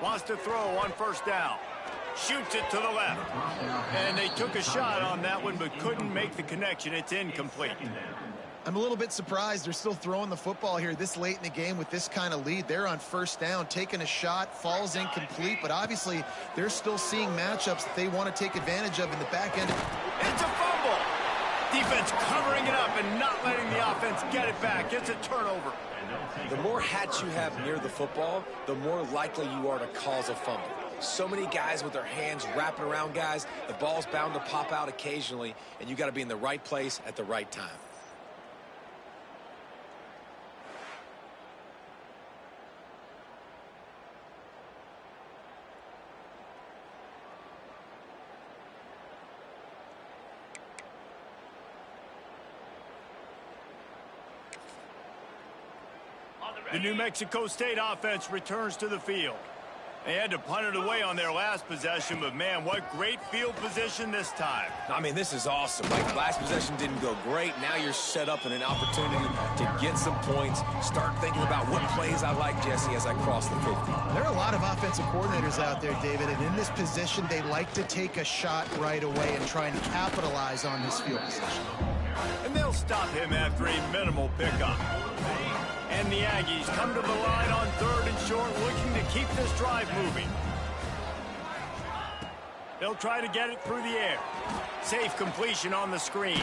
A: Wants to throw on first down. Shoots it to the left. And they took a shot on that one, but couldn't make the connection. It's incomplete.
C: I'm a little bit surprised they're still throwing the football here this late in the game with this kind of lead. They're on first down, taking a shot, falls incomplete, but obviously they're still seeing matchups that they want to take advantage of in the back end.
A: It's a fumble. Defense covering it up and not letting the offense get it back. It's a turnover.
B: The more hats you have near the football, the more likely you are to cause a fumble. So many guys with their hands wrapping around guys, the ball's bound to pop out occasionally, and you got to be in the right place at the right time.
A: The New Mexico State offense returns to the field. They had to punt it away on their last possession, but man, what great field position this time.
B: I mean, this is awesome. Like, last possession didn't go great. Now you're set up in an opportunity to get some points. Start thinking about what plays I like, Jesse, as I cross the 50.
C: There are a lot of offensive coordinators out there, David, and in this position, they like to take a shot right away and try and capitalize on this field position.
A: And they'll stop him after a minimal pickup. And the Aggies come to the line on 3rd and short, looking to keep this drive moving. They'll try to get it through the air. Safe completion on the screen.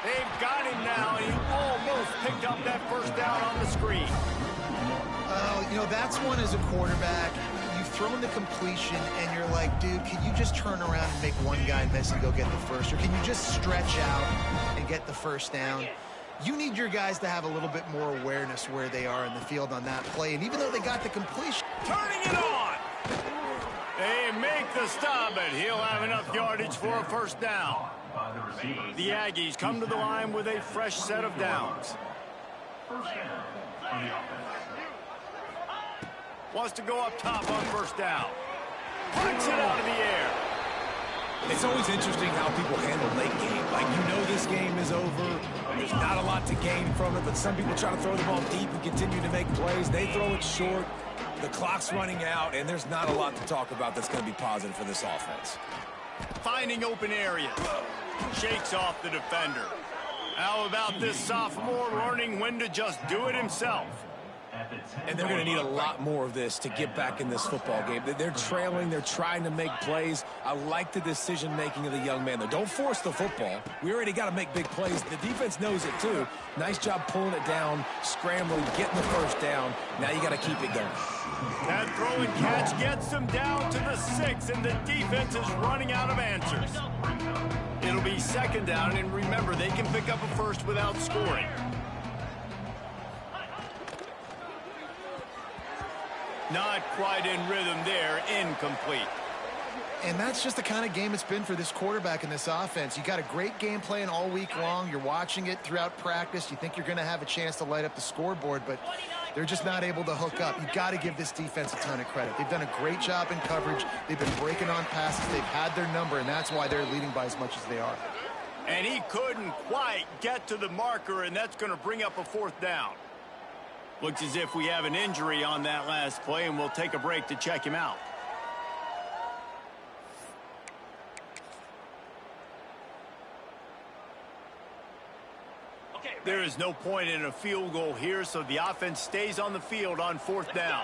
A: They've got him now, and he almost picked up that first down on the screen.
C: You know, that's one as a quarterback. You've thrown the completion, and you're like, dude, can you just turn around and make one guy miss and go get the first? Or can you just stretch out and get the first down? You need your guys to have a little bit more awareness where they are in the field on that play. And even though they got the completion...
A: Turning it on! They make the stop, and he'll have enough yardage for a first down. The Aggies come to the line with a fresh set of downs. Wants to go up top on first down. Punts it out of the air.
B: It's always interesting how people handle late game. Like, you know this game is over. There's not a lot to gain from it, but some people try to throw the ball deep and continue to make plays. They throw it short. The clock's running out, and there's not a lot to talk about that's going to be positive for this offense.
A: Finding open areas. Shakes off the defender. How about this sophomore learning when to just do it himself?
B: And they're going to need a lot more of this to get back in this football game. They're trailing. They're trying to make plays. I like the decision-making of the young man, though. Don't force the football. We already got to make big plays. The defense knows it, too. Nice job pulling it down, scrambling, getting the first down. Now you got to keep it going.
A: That throw and catch gets them down to the 6, and the defense is running out of answers. It'll be 2nd down, and remember, they can pick up a first without scoring. Not quite in rhythm there, incomplete.
C: And that's just the kind of game it's been for this quarterback in this offense. You got a great game plan all week long. You're watching it throughout practice. You think you're going to have a chance to light up the scoreboard, but they're just not able to hook up. You've got to give this defense a ton of credit. They've done a great job in coverage. They've been breaking on passes. They've had their number, and that's why they're leading by as much as they are.
A: And he couldn't quite get to the marker, and that's going to bring up a 4th down. Looks as if we have an injury on that last play, and we'll take a break to check him out. There is no point in a field goal here, so the offense stays on the field on 4th down.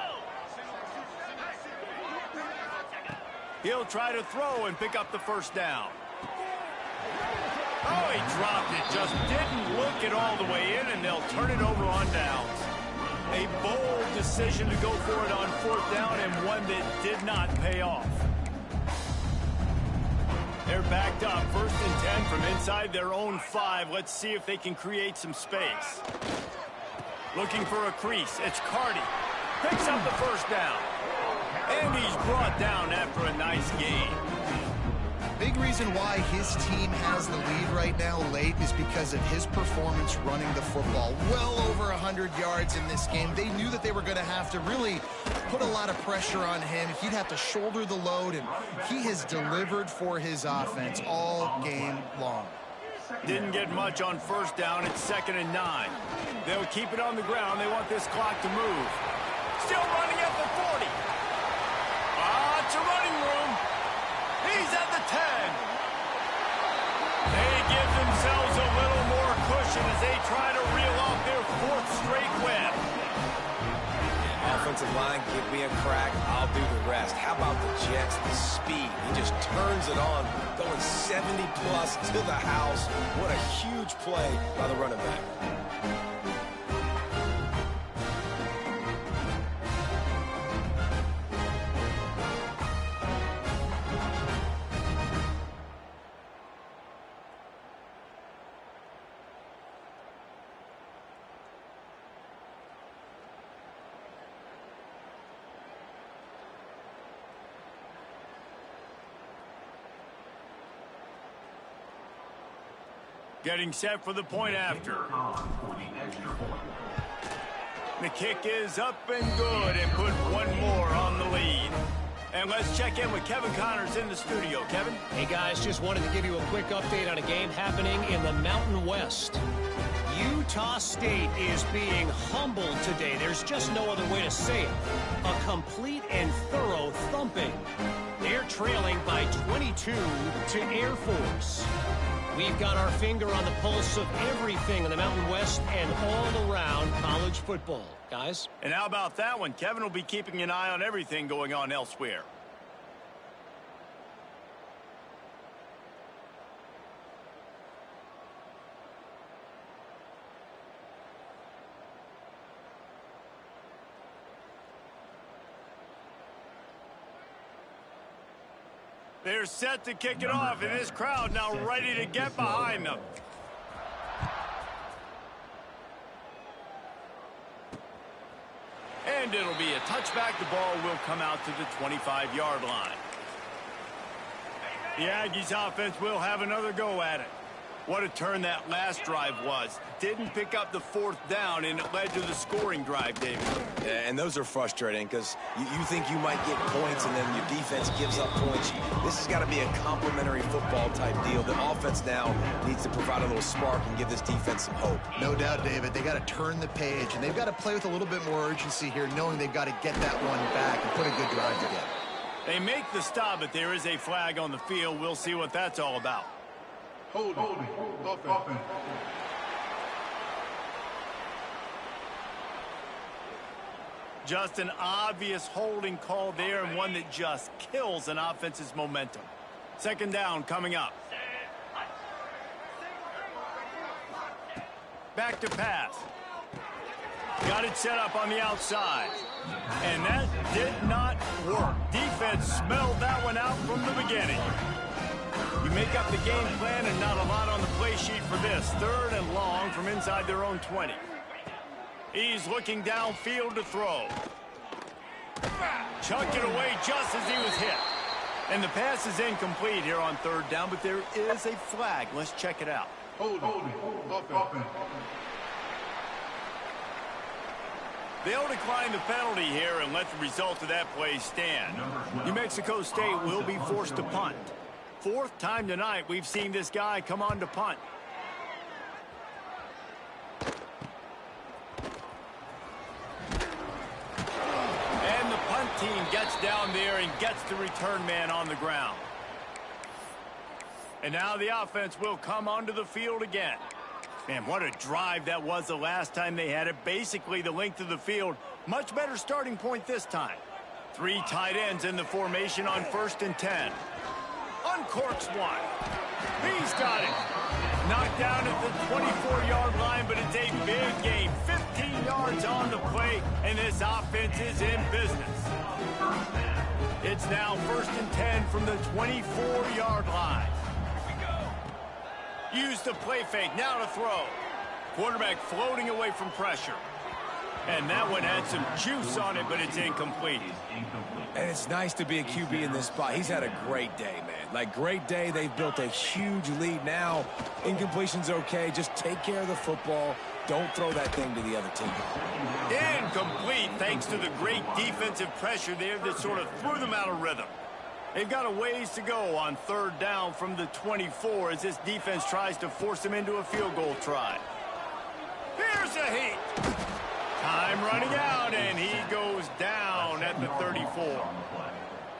A: He'll try to throw and pick up the first down. Oh, he dropped it. Just didn't look it all the way in, and they'll turn it over on downs. A bold decision to go for it on 4th down, and one that did not pay off. They're backed up, 1st and 10 from inside their own 5. Let's see if they can create some space. Looking for a crease. It's Carty. Picks up the first down. And he's brought down after a nice gain.
C: Big reason why his team has the lead right now late is because of his performance running the football. Well over 100 yards in this game. They knew that they were going to have to really put a lot of pressure on him. He'd have to shoulder the load, and he has delivered for his offense all game long.
A: Didn't get much on 1st down. It's 2nd and 9. They'll keep it on the ground. They want this clock to move. Still running at the 40. Lots of running room. He's at the 10. They give themselves a little more cushion as they try to reel off their 4th straight win.
B: Offensive line, give me a crack. I'll do the rest. How about the Jets? The speed. He just turns it on, going 70-plus to the house. What a huge play by the running back.
A: Getting set for the point after. The kick is up and good and put one more on the lead. And let's check in with Kevin Connors in the studio. Kevin?
E: Hey, guys, just wanted to give you a quick update on a game happening in the Mountain West. Utah State is being humbled today. There's just no other way to say it. A complete and thorough thumping. They're trailing by 22 to Air Force. We've got our finger on the pulse of everything in the Mountain West and all around college football. Guys?
A: And how about that one? Kevin will be keeping an eye on everything going on elsewhere. They're set to kick it off, and this crowd now ready to get behind them. And it'll be a touchback. The ball will come out to the 25-yard line. The Aggies offense will have another go at it. What a turn that last drive was. Didn't pick up the fourth down, and it led to the scoring drive, David.
B: Yeah, and those are frustrating because you think you might get points and then your defense gives up points. This has got to be a complementary football type deal. The offense now needs to provide a little spark and give this defense some hope.
C: No doubt, David. They got to turn the page, and they've got to play with a little bit more urgency here, knowing they've got to get that one back and put a good drive together.
A: They make the stop, but there is a flag on the field. We'll see what that's all about.
D: Holding. Offense.
A: Just an obvious holding call there, and one that just kills an offense's momentum. Second down coming up. Back to pass. Got it set up on the outside. And that did not work. Defense smelled that one out from the beginning. You make up the game plan and not a lot on the play sheet for this. Third and long from inside their own 20. He's looking downfield to throw. Chucked it away just as he was hit. And the pass is incomplete here on third down, but there is a flag. Let's check it out.
D: Holding. Offense.
A: They'll decline the penalty here and let the result of that play stand. New Mexico State will be forced to punt. Fourth time tonight we've seen this guy come on to punt. And the punt team gets down there and gets the return man on the ground. And now the offense will come onto the field again. Man, what a drive that was the last time they had it. Basically the length of the field. Much better starting point this time. Three tight ends in the formation on 1st and 10. Uncorks one. He's got it. Knocked down at the 24-yard line, but it's a big gain. 15 yards on the play, and this offense is in business. It's now 1st and 10 from the 24-yard line. Use the play fake, now to throw. Quarterback floating away from pressure. And that one had some juice on it, but it's incomplete.
B: And it's nice to be a QB in this spot. He's had a great day, man. Like, great day. They've built a huge lead now. Incompletion's okay. Just take care of the football. Don't throw that thing to the other team.
A: Incomplete, thanks to the great defensive pressure there that sort of threw them out of rhythm. They've got a ways to go on third down from the 24 as this defense tries to force them into a field goal try. Here's a heat. Time running out, and he goes down at the 34.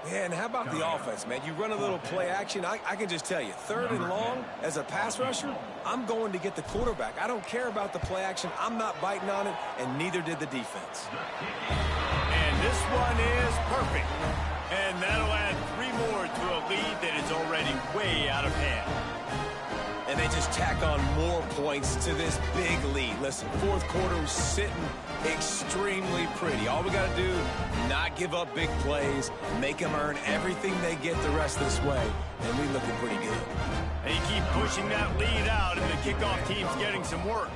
B: Man, how about the offense, man? You run a little play action. I can just tell you, third and long, as a pass rusher, I'm going to get the quarterback. I don't care about the play action. I'm not biting on it, and neither did the defense.
A: And this one is perfect. And that'll add 3 more to a lead that is already way out of hand.
B: And they just tack on more points to this big lead. Listen, fourth quarter was sitting extremely pretty. All we got to do, not give up big plays, make them earn everything they get the rest of this way, and we looking pretty good.
A: They keep pushing that lead out, and the kickoff team's getting some work.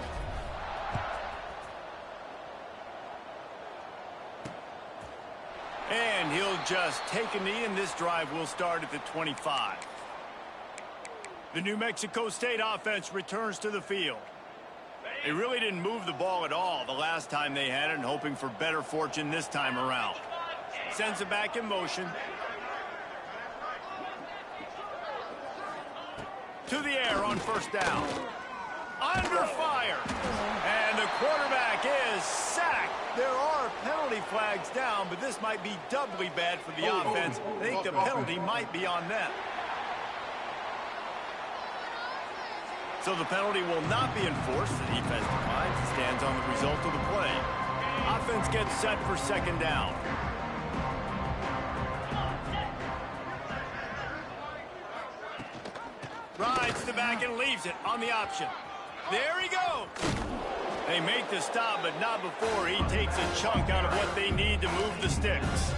A: And he'll just take a knee, and this drive will start at the 25. The New Mexico State offense returns to the field. They really didn't move the ball at all the last time they had it, and hoping for better fortune this time around. Sends it back in motion. To the air on first down. Under fire. And the quarterback is sacked. There are penalty flags down, but this might be doubly bad for the offense. I think the penalty might be on them. So the penalty will not be enforced. The defense declines and stands on the result of the play. Offense gets set for second down. Rides the back and leaves it on the option. There he goes. They make the stop, but not before he takes a chunk out of what they need to move the sticks.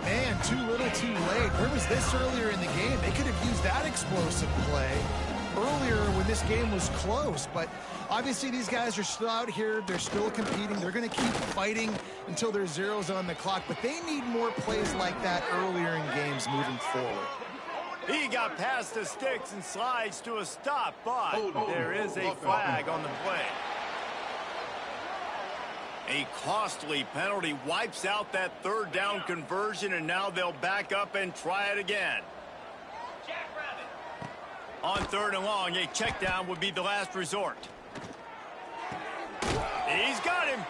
C: Man, too little, too late. Where was this earlier in the game? They could have used that explosive play earlier when this game was close, but obviously these guys are still out here. They're still competing. They're going to keep fighting until there's zeros on the clock, but they need more plays like that earlier in games moving forward.
A: He got past the sticks and slides to a stop, but there is a flag on the play. A costly penalty wipes out that third down conversion, and now they'll back up and try it again. On third and long, a check down would be the last resort. He's got him.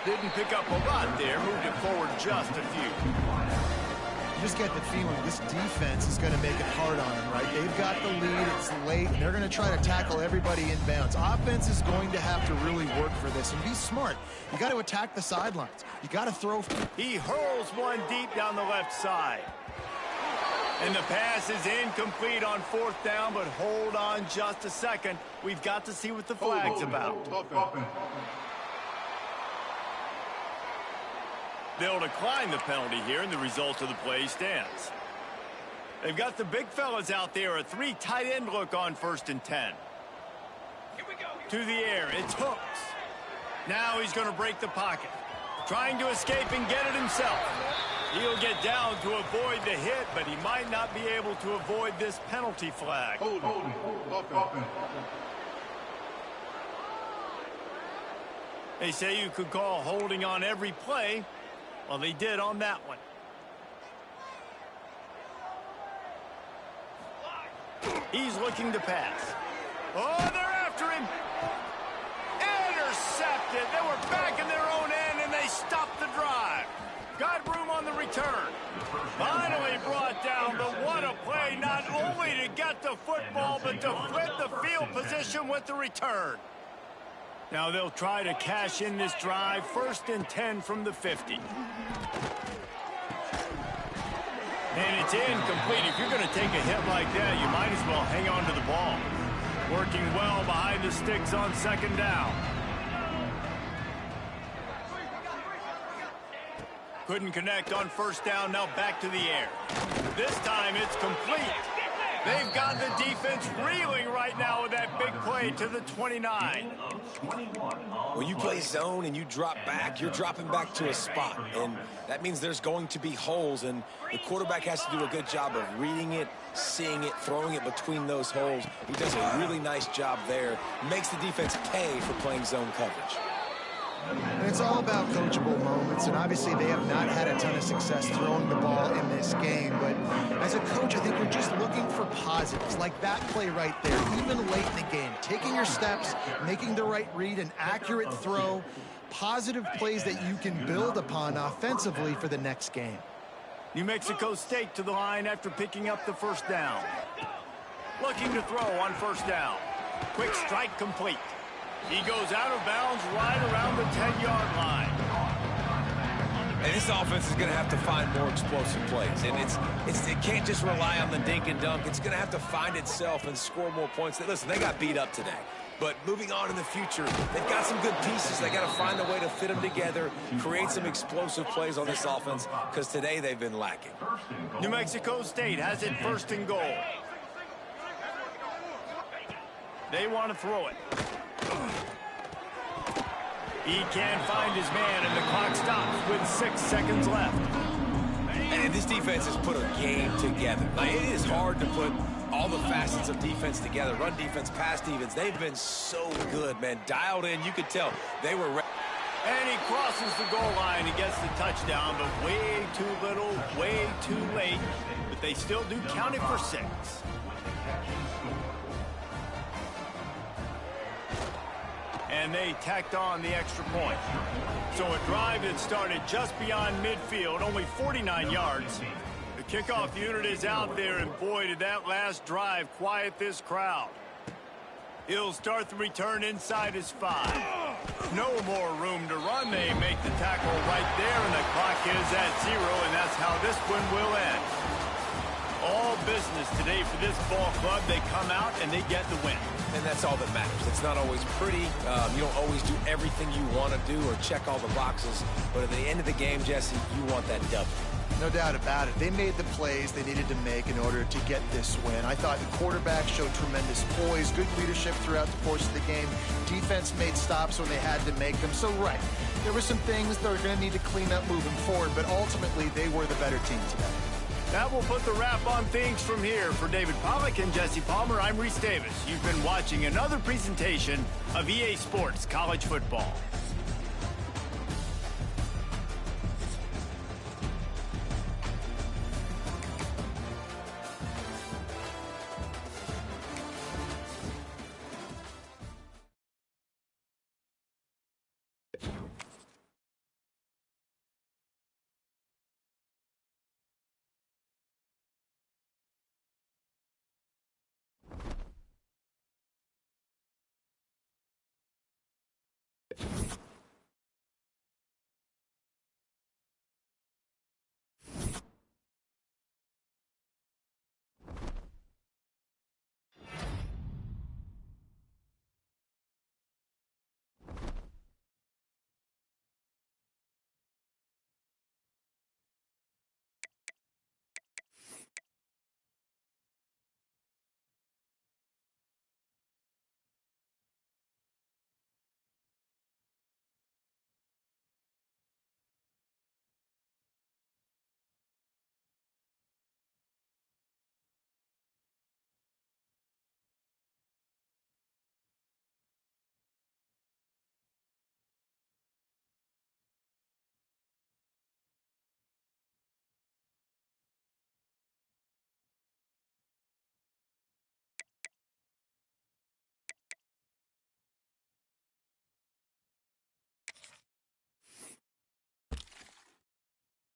A: Didn't pick up a lot there. Moved it forward just a few.
C: You just get the feeling this defense is going to make it hard on them, right? They've got the lead. It's late, and they're going to try to tackle everybody inbounds. Offense is going to have to really work for this and be smart. You got to attack the sidelines. You got to throw.
A: He hurls one deep down the left side. And the pass is incomplete on fourth down, but hold on just a second. We've got to see what the flag's about. They'll decline the penalty here, and the result of the play stands. They've got the big fellas out there, a three tight end look on first and 10. To the air, it's Hooks. Now he's going to break the pocket. Trying to escape and get it himself. He'll get down to avoid the hit, but he might not be able to avoid this penalty flag. They say you could call holding on every play. Well, they did on that one. He's looking to pass. Oh, they're after him. Intercepted. They were back in their own end, and they stopped the drive. Got room on the return. Finally brought down, but what a play, not only to get the football, but to flip the field position with the return. Now they'll try to cash in this drive, first and 10 from the 50. And it's incomplete. If you're going to take a hit like that, you might as well hang on to the ball. Working well behind the sticks on second down. Couldn't connect on first down, now back to the air. This time it's complete. They've got the defense reeling right now with that big play to the 29.
B: When you play zone and you drop back, you're dropping back to a spot. And that means there's going to be holes, and the quarterback has to do a good job of reading it, seeing it, throwing it between those holes. He does a really nice job there. Makes the defense pay for playing zone coverage.
C: And it's all about coachable moments, and obviously they have not had a ton of success throwing the ball in this game, but as a coach, I think you're just looking for positives, like that play right there, even late in the game, taking your steps, making the right read, an accurate throw, positive plays that you can build upon offensively for the next game.
A: New Mexico State to the line after picking up the first down. Looking to throw on first down. Quick strike complete. He goes out of bounds right around the 10-yard line.
B: And this offense is going to have to find more explosive plays. And it can't just rely on the dink and dunk. It's going to have to find itself and score more points. Listen, they got beat up today. But moving on in the future, they've got some good pieces. They got to find a way to fit them together, create some explosive plays on this offense, because today they've been lacking.
A: New Mexico State has it first and goal. They want to throw it. He can't find his man, and the clock stops with 6 seconds left.
B: And this defense has put a game together. Like, it is hard to put all the facets of defense together. Run defense, pass defense. They've been so good, man. Dialed in. You could tell they were ready.
A: And he crosses the goal line and gets the touchdown, but way too little, way too late. But they still do count it for 6. And they tacked on the extra point. So a drive that started just beyond midfield, only 49 yards. The kickoff unit is out there, and boy, did that last drive quiet this crowd. He'll start the return inside his 5. No more room to run. They make the tackle right there, and the clock is at 0, and that's how this one will end. All business today for this ball club. They come out and they get the win.
B: And that's all that matters. It's not always pretty. You don't always do everything you want to do or check all the boxes. But at the end of the game, Jesse, you want that W.
C: No doubt about it. They made the plays they needed to make in order to get this win. I thought the quarterback showed tremendous poise, good leadership throughout the course of the game. Defense made stops when they had to make them. So, right, there were some things that were going to need to clean up moving forward, but ultimately they were the better team today.
A: That will put the wrap on things from here. For David Pollack and Jesse Palmer, I'm Reese Davis. You've been watching another presentation of EA Sports College Football.